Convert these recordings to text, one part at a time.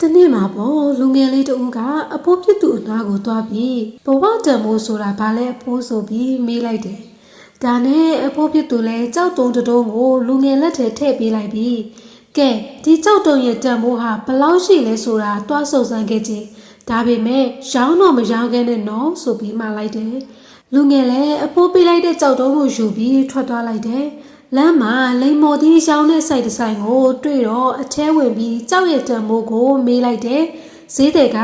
တနေ့မှာပေါ့လူငယ်လေးတူကအဖိုးပြစ်သူအနာကိုသွားပြီးဘဝတံမိုးဆိုတာဘာလဲအဖိုးဆိုပြီးမေးလိုက်တယ်။ဒါနဲ့အဖိုးပြစ်သူလည်းကြောက်တုံးတုံးကိုလူငယ်လက်ထဲထည့်ပေးလိုက်ပြီးကဲဒီကြောက်တုံးရဲ့တံမိုးဟာဘလောက်ရှိလဲဆိုတာတွားစုံစမ်းခဲ့ကြ။ဒါပေမဲ့ရောင်းတော့မရောင်းခဲ့နဲ့နော်ဆိုပြီးမှလိုက်တယ်။လူငယ်လည်းအဖိုးပေးလိုက်တဲ့ကြောက်တုံးကိုယူပြီးထွက်သွားလိုက်တယ်။လမ်းမှာလိမ်မော်သီးရောင်းတဲ့စိုက်တစ်ဆိုင်ကိုတွေ့တော့အထဲဝင်ပြီးကြောက်ရတံမိုးကိုမေးလိုက်တယ်။ဈေးတဲ့က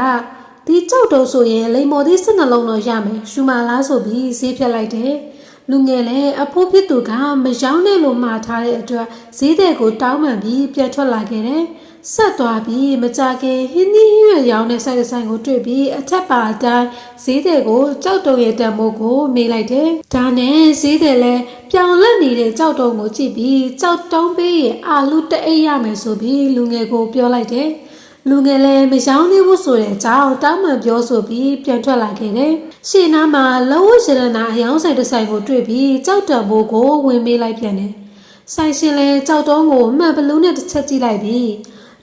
ဒီကြောက်တုံးဆိုရင်လိမ်မော်သီး12လုံးတော့ရမယ်။ရှူမာလားဆိုပြီးဈေးဖြတ်လိုက်တယ်။လူငယ်လည်းအဖိုးဖြစ်သူကမရောင်းနဲ့လို့မှားထားတဲ့အတွက်ဈေးတဲ့ကိုတောင်းပန်ပြီးပြန်ထွက်လာခဲ့တယ်။ဆက်သွားပြီးမကြခင်ဟင်းသီးဟင်းရွက်ရောင်းတဲ့စိုက်တစ်ဆိုင်ကိုတွေ့ပြီးအထက်ပါအတိုင်းဈေးတဲ့ကိုကြောက်တုံးရဲ့တံမိုးကိုမေးလိုက်တယ်။ဒါနဲ့ဈေးတဲ့လည်းပြောင်လက်နေတဲ့ကြောက်တုံးကိုကြည့်ပြီးကြောက်တုံးပေးရင်အာလူတအိတ်ရမယ်ဆိုပြီးလူငယ်ကိုပြောလိုက်တယ်။လူငယ်လည်းမရောင်းသေးဘူးဆိုတဲ့အကြောင်းတောင်းပန်ပြောဆိုပြီးပြန်ထွက်လာခဲ့တယ်။ရှေ့နားမှာလောဝရတနာအယောင်းဆိုင်တစ်ဆိုင်ကိုတွေ့ပြီးကြောက်တံမိုးကိုဝင်မေးလိုက်ပြန်တယ်။ဆိုင်ရှင်လည်းကြောက်တုံးကိုမှန်ဘလူးနဲ့တစ်ချက်ကြည့်လိုက်ပြီး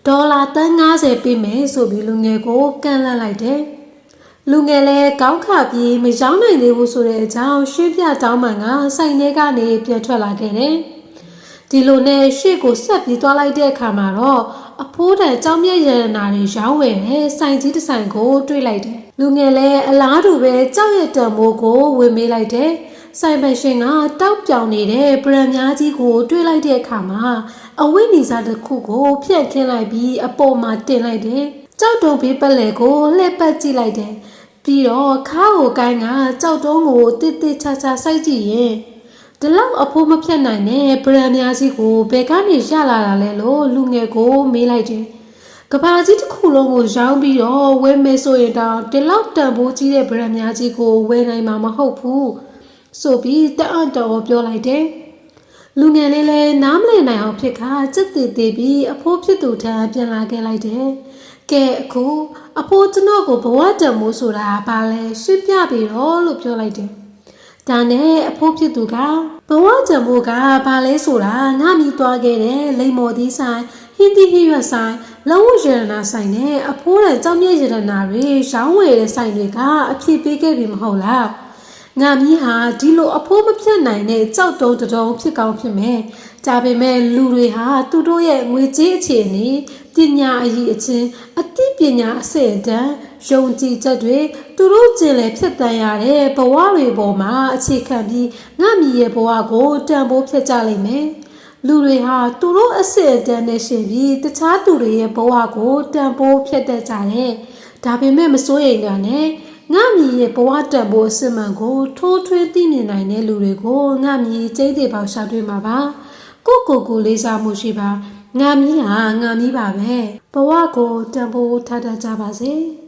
ဒေါ်လာ350ပေးမယ်ဆိုပြီးလူငယ်ကိုကန့်လန့်လိုက်တယ်။လူငယ်လည်းကောင်းခါပြီးမရောင်းနိုင်သေးဘူးဆိုတဲ့အကြောင်းရှင်းပြတောင်းပန်ကဆိုင်ထဲကနေပြန်ထွက်လာခဲ့တယ်။ဒီလိုနဲ့ရှေ့ကိုဆက်ပြီးသွားလိုက်တဲ့အခါမှာတော့အဖိုးတန်ကြောင်းမြတ်ရတနာတွေရောင်းဝယ်တဲ့ဆိုင်ကြီးတစ်ဆိုင်ကိုတွေ့လိုက်တယ်။လူငယ်လည်းအလားတူပဲကြောက်ရတံမိုးကိုဝင်မေးလိုက်တယ်။ဆိုင်ပန်ရှင်ကတောက်ပြောင်နေတဲ့ဗရန်များကြီးကိုတွေ့လိုက်တဲ့အခါမှာအဝိနေစာတစ်ခုကိုဖြန့်ခင်းလိုက်ပြီးအပေါ်မှာတင်လိုက်တယ်။ကြောက်တုံးဘေးပလဲကိုလှည့်ပတ်ကြည့်လိုက်တယ်။ပြီးတော့ခါးကိုကိုင်းကကြောက်တုံးကိုတစ်တစ်ချာချာစိုက်ကြည့်ရင်ဒီလောက်အဖိုးမဖြတ်နိုင်တဲ့ဗရန်များကြီးကိုဘယ်ကနေရလာတာလဲလို့လူငယ်ကိုမေးလိုက်တယ်။ကဘာကြီးတစ်ခုလုံးကိုရောင်းပြီးတော့ဝယ်မယ်ဆိုရင်တော့ဒီလောက်တန်ဖိုးကြီးတဲ့ဗရန်များကြီးကိုဝယ်နိုင်မှာမဟုတ်ဘူးဆိုပြီးတအံ့တော်ပြောလိုက်တယ်။လူငယ်လေးလည်းနားမလည်နိုင်အောင်ဖြစ်ခါစက်တည်သေးပြီးအဖိုးဖြစ်သူထံပြန်လာခဲ့လိုက်တယ်။ကဲအခုအဖိုးကျွန်တော်ကိုဘဝတံမိုးဆိုတာဘာလဲရှင်းပြပြီးတော့လို့ပြောလိုက်တယ်။ဒါနဲ့အဖိုးဖြစ်သူကဘဝတံမိုးကဘာလဲဆိုတာငါမြည်သွားခဲ့တဲ့လိမ်မော်သီးဆိုင်ဟင်းသီးဟင်းရွက်ဆိုင်လောဝရတနာဆိုင်နဲ့အဖိုးတန်ကြောင်းမြတ်ရတနာတွေရောင်းဝယ်တဲ့ဆိုင်တွေကအဖြစ်ပေးခဲ့ပြီမဟုတ်လား။ငါမီးဟာဒီလိုအဖိုးမဖြတ်နိုင်တဲ့ကြောက်တုံးတုံးဖြစ်ကောင်းဖြစ်မယ်။ဒါပေမဲ့လူတွေဟာသူတို့ရဲ့ငွေကြေးအခြေအနေပညာအရေးအချင်းအသိပညာအစစ်အတမ်းယုံကြည်ချက်တွေသူတို့ကျင်လည်ဖြစ်တန်ရတဲ့ဘဝတွေပေါ်မှာအခြေခံပြီးငါမီးရဲ့ဘဝကိုတန်ဖိုးဖြစ်ကြလိမ့်မယ်။လူတွေဟာသူတို့အစစ်အတမ်းနဲ့ရှင်ပြီးတခြားသူတွေရဲ့ဘဝကိုတန်ဖိုးဖြစ်တတ်ကြတယ်။ဒါပေမဲ့မစိုးရိမ်ကြနဲ့ငါမီးရဲ့ဘဝတန်ဖိုးအစစ်မှန်ကိုထိုးထွင်းသိမြင်နိုင်တဲ့လူတွေကိုငါမီးကျိတ်သေးပေါရှာတွေ့မှာပါ။ကိုလေးစားမှုရှိပါငါမီးဟာငါမီးပါပဲဘဝကိုတန်ဖိုးထားတတ်ကြပါစေ။